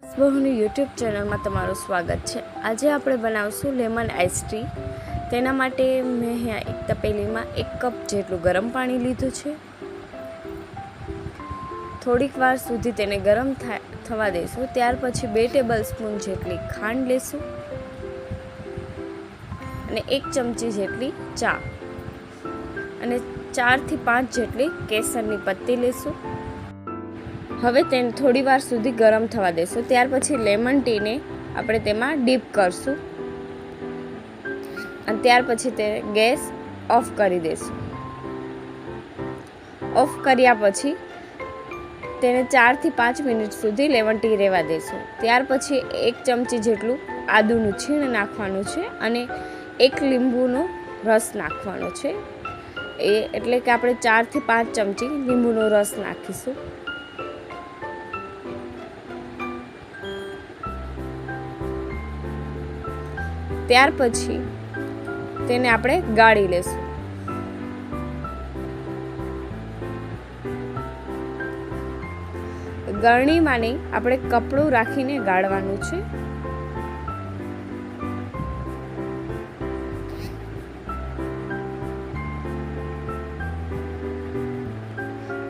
બહુની YouTube ચેનલમાં તમારું સ્વાગત છે। આજે આપણે બનાવશું લેમન આઈસ ટી। તેના માટે મેં અહીંયા એક તપેલીમાં 1 કપ જેટલું ગરમ પાણી લીધું છે। થોડીક વાર સુધી તેને ગરમ થવા દઈશું। ત્યાર પછી 2 ટેબલસ્પૂન જેટલી ખાંડ લેશું અને 1 ચમચી જેટલી ચા અને 4 થી 5 જેટલી કેસરની પત્તી લેશું। હવે તેને થોડી વાર સુધી ગરમ થવા દેશું। ત્યાર પછી લેમન ટીને આપણે તેમાં ડીપ કરશું અને ત્યાર પછી તે ગેસ ઓફ કરી દઈશું। ઓફ કર્યા પછી તેને 4 થી 5 મિનિટ સુધી લેમન ટી રહેવા દેશું। ત્યાર પછી 1 ચમચી જેટલું આદુનું છીણ નાખવાનું છે અને 1 લીંબુનો રસ નાખવાનો છે। એટલે કે આપણે 4 થી 5 ચમચી લીંબુનો રસ નાખીશું। ત્યાર પછી તેને આપણે ગાળી લેશું। ગળણીમાં નહીં, આપણે કપડું રાખીને ગાળવાનું છે।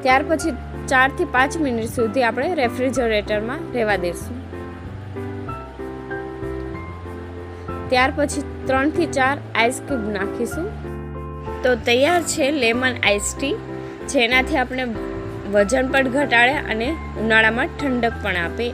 ત્યાર પછી 4 થી 5 મિનિટ સુધી આપણે રેફ્રિજરેટરમાં રહેવા દઈશું। ત્યાર પછી 3 થી 4 આઈસ ક્યુબ નાખીશું। તો તૈયાર છે લેમન આઈસ ટી, જેનાથી આપણે વજન પણ ઘટાડે અને ઉનાળામાં ઠંડક પણ આપે।